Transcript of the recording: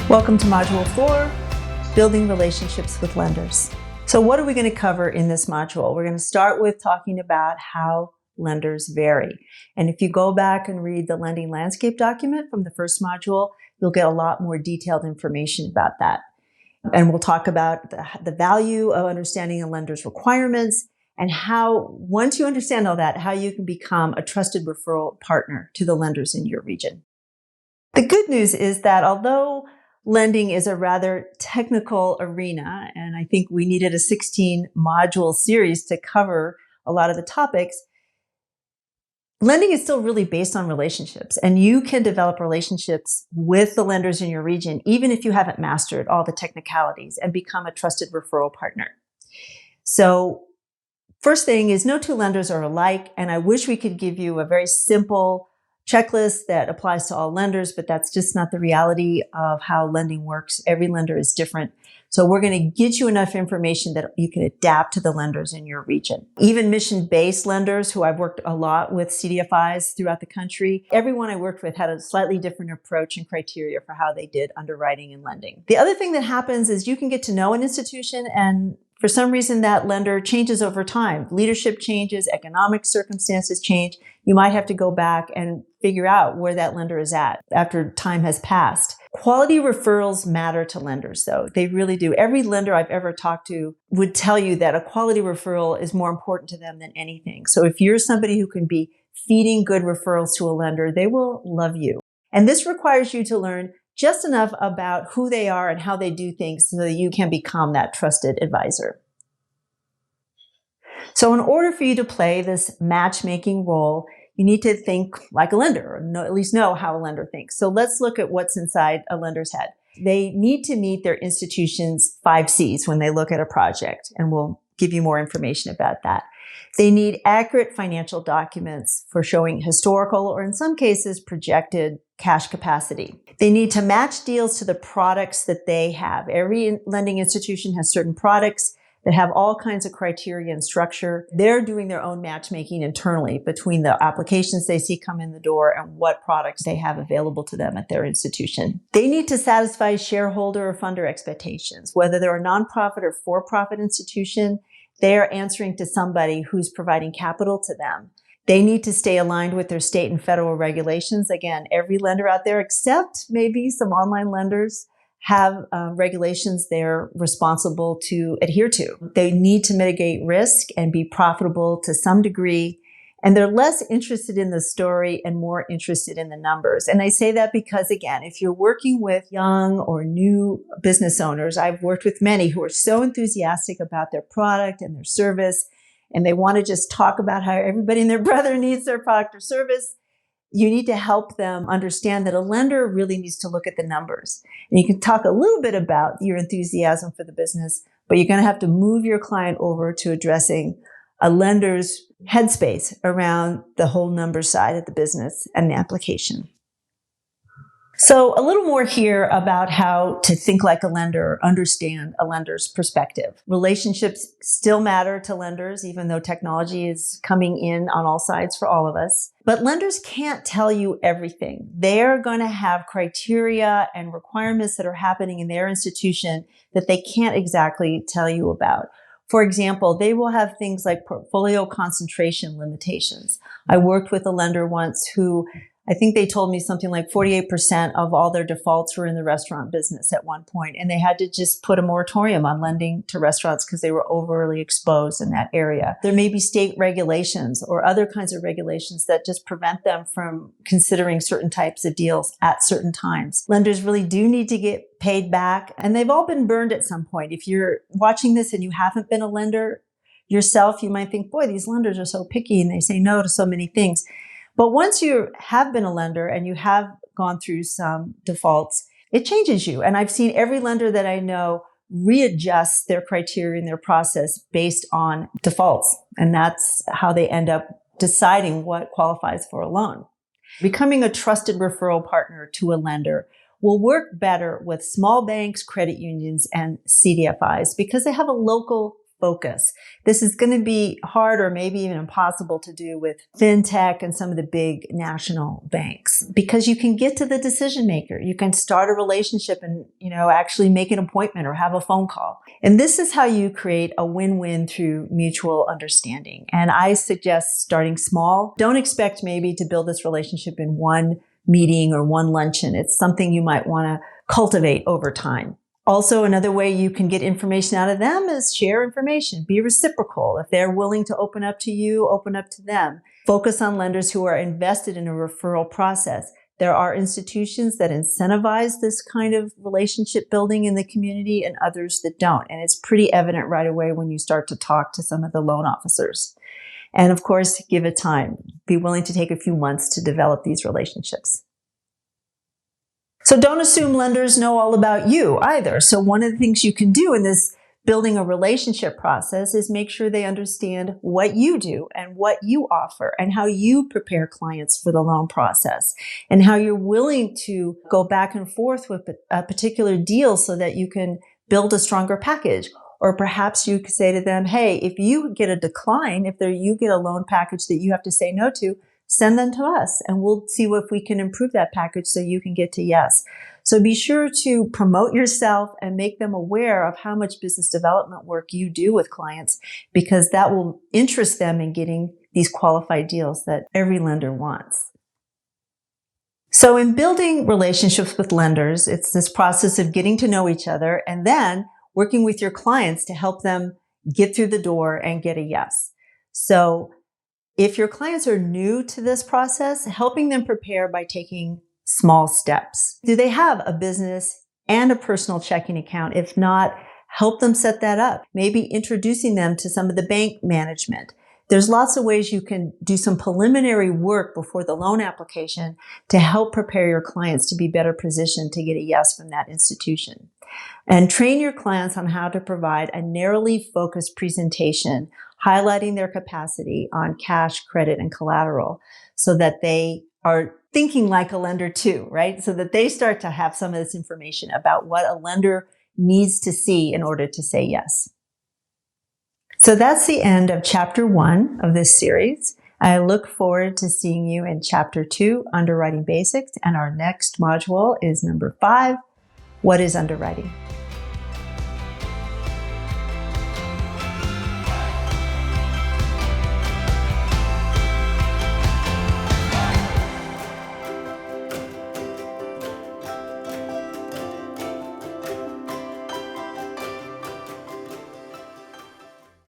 Welcome to Module 4, Building Relationships with Lenders. So what are we going to cover in this module? We're going to start with talking about how lenders vary. And if you go back and read the lending landscape document from the first module, you'll get a lot more detailed information about that. And we'll talk about the value of understanding a lender's requirements and how, once you understand all that, how you can become a trusted referral partner to the lenders in your region. The good news is that although lending is a rather technical arena, and I think we needed a 16-module series to cover a lot of the topics, lending is still really based on relationships, and you can develop relationships with the lenders in your region, even if you haven't mastered all the technicalities, and become a trusted referral partner. So first thing is, no two lenders are alike, and I wish we could give you a very simple checklist that applies to all lenders, but that's just not the reality of how lending works. Every lender is different. So we're going to get you enough information that you can adapt to the lenders in your region. Even mission-based lenders, who I've worked a lot with CDFIs throughout the country, everyone I worked with had a slightly different approach and criteria for how they did underwriting and lending. The other thing that happens is you can get to know an institution, and for some reason that lender changes over time. Leadership changes, economic circumstances change. You might have to go back and figure out where that lender is at after time has passed. Quality referrals matter to lenders, though. They really do. Every lender I've ever talked to would tell you that a quality referral is more important to them than anything. So if you're somebody who can be feeding good referrals to a lender, they will love you. And this requires you to learn just enough about who they are and how they do things so that you can become that trusted advisor. So in order for you to play this matchmaking role, you need to think like a lender, or at least know how a lender thinks. So let's look at what's inside a lender's head. They need to meet their institution's 5 C's when they look at a project, and we'll give you more information about that. They need accurate financial documents for showing historical, or in some cases, projected cash capacity. They need to match deals to the products that they have. Every lending institution has certain products that have all kinds of criteria and structure. They're doing their own matchmaking internally between the applications they see come in the door and what products they have available to them at their institution. They need to satisfy shareholder or funder expectations. Whether they're a nonprofit or for-profit institution, they are answering to somebody who's providing capital to them. They need to stay aligned with their state and federal regulations. Again, every lender out there, except maybe some online lenders, have regulations they're responsible to adhere to. They need to mitigate risk and be profitable to some degree. And they're less interested in the story and more interested in the numbers. And I say that because, again, if you're working with young or new business owners, I've worked with many who are so enthusiastic about their product and their service, and they want to just talk about how everybody and their brother needs their product or service. You need to help them understand that a lender really needs to look at the numbers. And you can talk a little bit about your enthusiasm for the business, but you're going to have to move your client over to addressing a lender's headspace around the whole number side of the business and the application. So a little more here about how to think like a lender, understand a lender's perspective. Relationships still matter to lenders, even though technology is coming in on all sides for all of us. But lenders can't tell you everything. They're going to have criteria and requirements that are happening in their institution that they can't exactly tell you about. For example, they will have things like portfolio concentration limitations. I worked with a lender once who, I think they told me something like 48% of all their defaults were in the restaurant business at one point, and they had to just put a moratorium on lending to restaurants because they were overly exposed in that area. There may be state regulations or other kinds of regulations that just prevent them from considering certain types of deals at certain times. Lenders really do need to get paid back, and they've all been burned at some point. If you're watching this and you haven't been a lender yourself, you might think, boy, these lenders are so picky and they say no to so many things. But once you have been a lender and you have gone through some defaults, it changes you. And I've seen every lender that I know readjust their criteria and their process based on defaults. And that's how they end up deciding what qualifies for a loan. Becoming a trusted referral partner to a lender will work better with small banks, credit unions, and CDFIs because they have a local focus. This is going to be hard or maybe even impossible to do with fintech and some of the big national banks, because you can get to the decision maker. You can start a relationship and, actually make an appointment or have a phone call. And this is how you create a win-win through mutual understanding. And I suggest starting small. Don't expect maybe to build this relationship in one meeting or one luncheon. It's something you might want to cultivate over time. Also, another way you can get information out of them is share information. Be reciprocal. If they're willing to open up to you, open up to them. Focus on lenders who are invested in a referral process. There are institutions that incentivize this kind of relationship building in the community and others that don't. And it's pretty evident right away when you start to talk to some of the loan officers. And of course, give it time. Be willing to take a few months to develop these relationships. So don't assume lenders know all about you either. So one of the things you can do in this building a relationship process is make sure they understand what you do and what you offer and how you prepare clients for the loan process and how you're willing to go back and forth with a particular deal so that you can build a stronger package. Or perhaps you could say to them, hey, if you get a decline, you get a loan package that you have to say no to, send them to us and we'll see if we can improve that package so you can get to yes. So be sure to promote yourself and make them aware of how much business development work you do with clients, because that will interest them in getting these qualified deals that every lender wants. So in building relationships with lenders, it's this process of getting to know each other and then working with your clients to help them get through the door and get a yes. So if your clients are new to this process, helping them prepare by taking small steps. Do they have a business and a personal checking account? If not, help them set that up. Maybe introducing them to some of the bank management. There's lots of ways you can do some preliminary work before the loan application to help prepare your clients to be better positioned to get a yes from that institution. And train your clients on how to provide a narrowly focused presentation highlighting their capacity on cash, credit, and collateral so that they are thinking like a lender too, right? So that they start to have some of this information about what a lender needs to see in order to say yes. So that's the end of chapter 1 of this series. I look forward to seeing you in chapter 2, Underwriting Basics, and our next module is number 5, What is Underwriting?